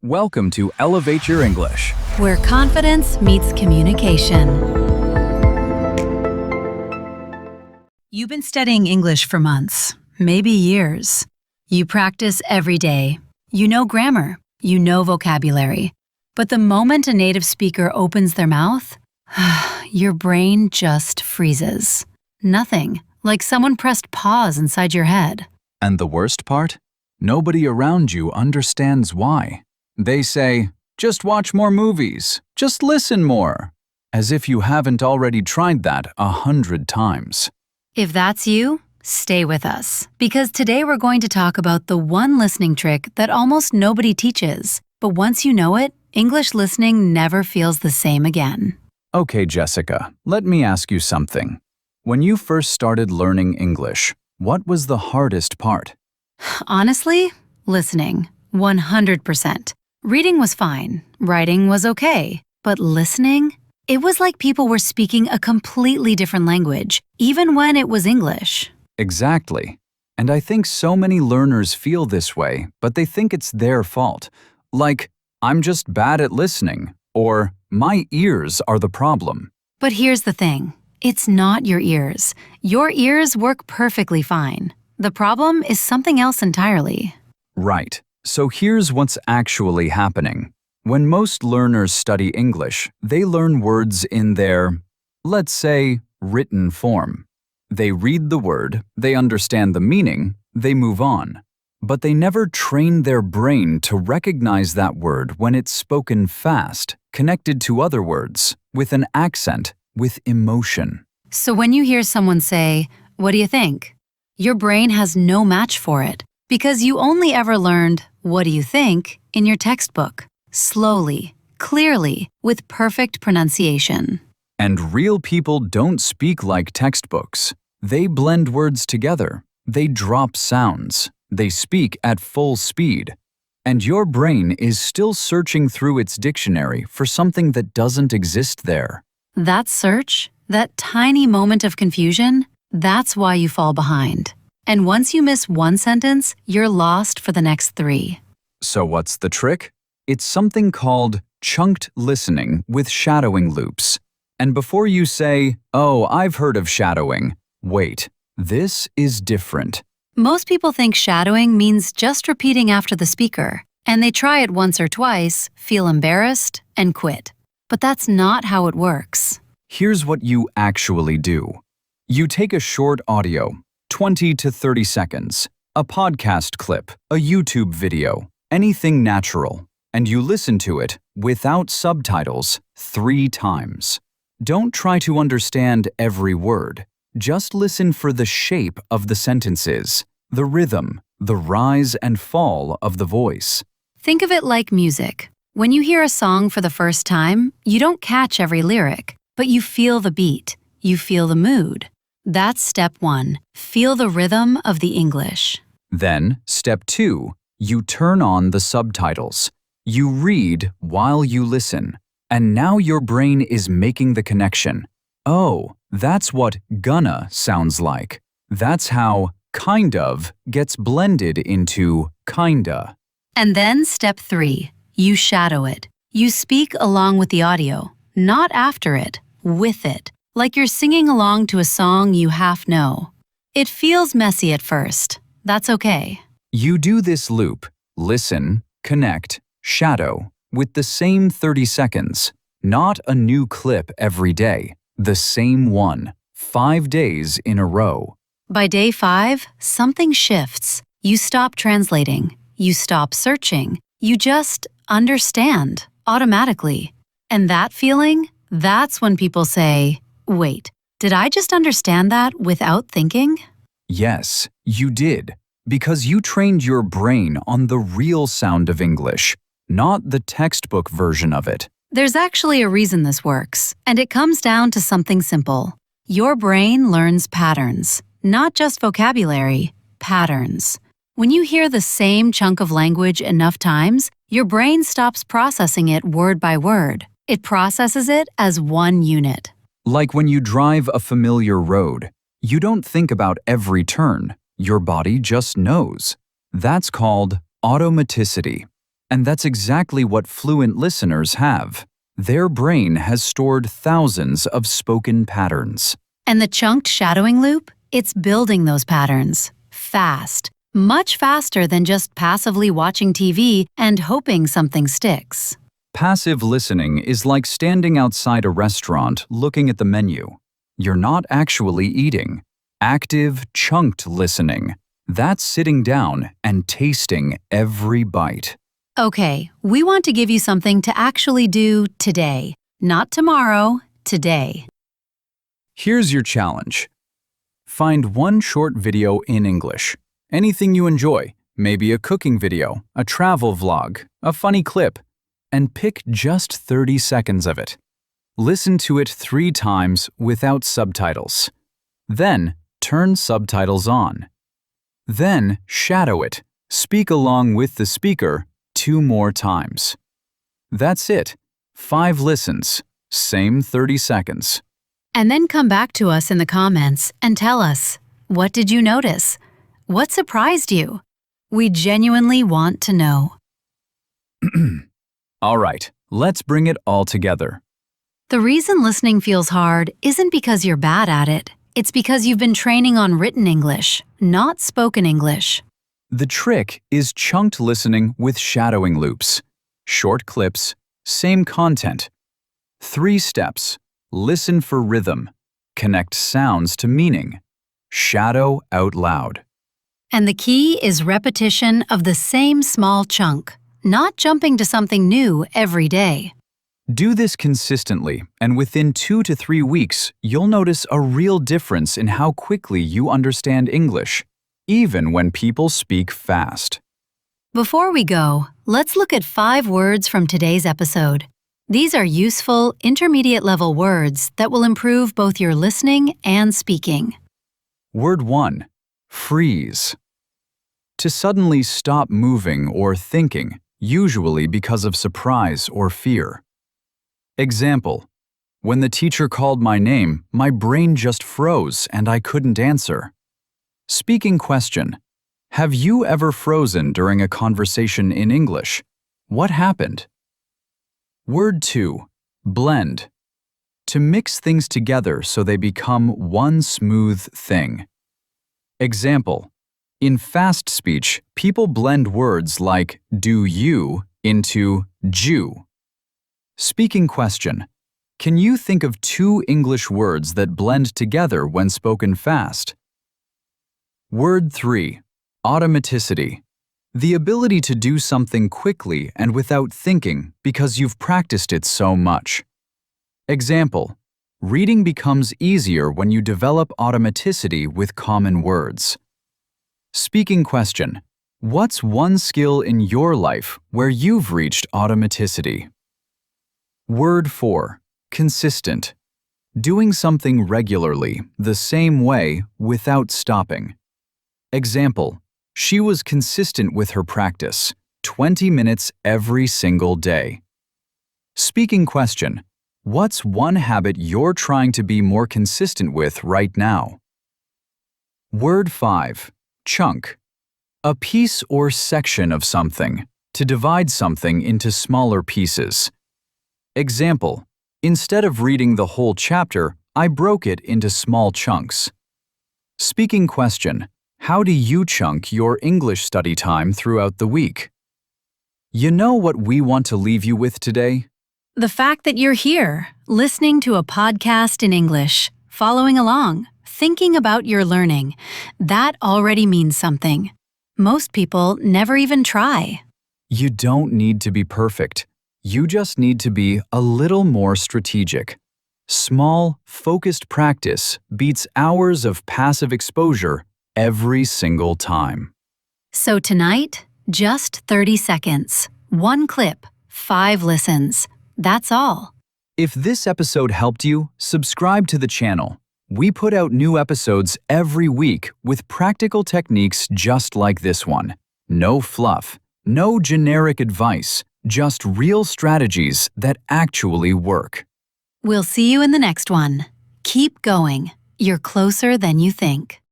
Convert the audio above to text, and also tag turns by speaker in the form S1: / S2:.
S1: Welcome to Elevate Your English.
S2: Where confidence meets communication. You've been studying English for months, maybe years. You practice every day. You know grammar. You know vocabulary. But the moment a native speaker opens their mouth, your brain just freezes. Nothing, like someone pressed pause inside your head.
S1: And the worst part? Nobody around you understands why. They say, just watch more movies, just listen more, as if you haven't already tried that 100 times.
S2: If that's you, stay with us, because today we're going to talk about the one listening trick that almost nobody teaches, but once you know it, English listening never feels the same again.
S1: Okay, Jessica, let me ask you something. When you first started learning English, what was the hardest part?
S2: Honestly, listening, 100%. Reading was fine, writing was okay, but listening? It was like people were speaking a completely different language, even when it was English.
S1: Exactly. And I think so many learners feel this way, but they think it's their fault. Like, I'm just bad at listening, or my ears are the problem.
S2: But here's the thing. It's not your ears. Your ears work perfectly fine. The problem is something else entirely.
S1: Right. So here's what's actually happening. When most learners study English, they learn words in their, let's say, written form. They read the word, they understand the meaning, they move on. But they never train their brain to recognize that word when it's spoken fast, connected to other words, with an accent, with emotion.
S2: So when you hear someone say, "What do you think?" your brain has no match for it, because you only ever learned, "What do you think?" in your textbook, slowly, clearly, with perfect pronunciation.
S1: And real people don't speak like textbooks. They blend words together. They drop sounds. They speak at full speed. And your brain is still searching through its dictionary for something that doesn't exist there.
S2: That search, that tiny moment of confusion, that's why you fall behind. And once you miss one sentence, you're lost for the next 3.
S1: So what's the trick? It's something called chunked listening with shadowing loops. And before you say, "Oh, I've heard of shadowing," wait, this is different.
S2: Most people think shadowing means just repeating after the speaker, and they try it once or twice, feel embarrassed, and quit. But that's not how it works.
S1: Here's what you actually do. You take a short audio, 20 to 30 seconds, a podcast clip, a YouTube video, anything natural, and you listen to it without subtitles 3 times. Don't try to understand every word. Just listen for the shape of the sentences, the rhythm, the rise and fall of the voice.
S2: Think of it like music. When you hear a song for the first time, you don't catch every lyric, but you feel the beat, you feel the mood. That's step 1. Feel the rhythm of the English.
S1: Then, step 2, you turn on the subtitles. You read while you listen. And now your brain is making the connection. Oh, that's what gonna sounds like. That's how kind of gets blended into kinda.
S2: And then step 3. You shadow it. You speak along with the audio, not after it, with it. Like you're singing along to a song you half know. It feels messy at first. That's okay.
S1: You do this loop, listen, connect, shadow, with the same 30 seconds. Not a new clip every day, the same one, 5 days in a row.
S2: By day 5, something shifts. You stop translating. You stop searching. You just understand automatically. And that feeling, that's when people say, "Wait, did I just understand that without thinking?"
S1: Yes, you did, because you trained your brain on the real sound of English, not the textbook version of it.
S2: There's actually a reason this works, and it comes down to something simple. Your brain learns patterns, not just vocabulary, patterns. When you hear the same chunk of language enough times, your brain stops processing it word by word. It processes it as one unit.
S1: Like when you drive a familiar road, you don't think about every turn. Your body just knows. That's called automaticity. And that's exactly what fluent listeners have. Their brain has stored thousands of spoken patterns.
S2: And the chunked shadowing loop? It's building those patterns. Fast. Much faster than just passively watching TV and hoping something sticks.
S1: Passive listening is like standing outside a restaurant looking at the menu. You're not actually eating. Active, chunked listening. That's sitting down and tasting every bite.
S2: Okay, we want to give you something to actually do today. Not tomorrow, today.
S1: Here's your challenge. Find one short video in English. Anything you enjoy, maybe a cooking video, a travel vlog, a funny clip, and pick just 30 seconds of it. Listen to it 3 times without subtitles. Then, turn subtitles on. Then, shadow it. Speak along with the speaker 2 more times. That's it. 5 listens, same 30 seconds.
S2: And then come back to us in the comments and tell us, what did you notice? What surprised you? We genuinely want to know.
S1: All right, let's bring it all together.
S2: The reason listening feels hard isn't because you're bad at it. It's because you've been training on written English, not spoken English.
S1: The trick is chunked listening with shadowing loops. Short clips, same content. 3 steps. Listen for rhythm. Connect sounds to meaning. Shadow out loud.
S2: And the key is repetition of the same small chunk, not jumping to something new every day.
S1: Do this consistently, and within 2 to 3 weeks, you'll notice a real difference in how quickly you understand English, even when people speak fast.
S2: Before we go, let's look at 5 words from today's episode. These are useful, intermediate-level words that will improve both your listening and speaking.
S1: Word 1. Freeze. To suddenly stop moving or thinking, usually because of surprise or fear. Example. When the teacher called my name, my brain just froze and I couldn't answer. Speaking question. Have you ever frozen during a conversation in English? What happened? Word 2. Blend. To mix things together so they become one smooth thing. Example. In fast speech, people blend words like do you into Jew. Speaking question. Can you think of 2 English words that blend together when spoken fast? Word 3. Automaticity. The ability to do something quickly and without thinking because you've practiced it so much. Example. Reading becomes easier when you develop automaticity with common words. Speaking question. What's one skill in your life where you've reached automaticity? Word 4. Consistent. Doing something regularly, the same way, without stopping. Example. She was consistent with her practice, 20 minutes every single day. Speaking question. What's one habit you're trying to be more consistent with right now? Word 5. Chunk. A piece or section of something, to divide something into smaller pieces. Example. Instead of reading the whole chapter, I broke it into small chunks. Speaking question. How do you chunk your English study time throughout the week? You know what we want to leave you with today?
S2: The fact that you're here, listening to a podcast in English, following along, thinking about your learning, that already means something. Most people never even try.
S1: You don't need to be perfect. You just need to be a little more strategic. Small, focused practice beats hours of passive exposure every single time.
S2: So tonight, just 30 seconds, 1 clip, 5 listens. That's all.
S1: If this episode helped you, subscribe to the channel. We put out new episodes every week with practical techniques just like this one. No fluff, no generic advice, just real strategies that actually work.
S2: We'll see you in the next one. Keep going. You're closer than you think.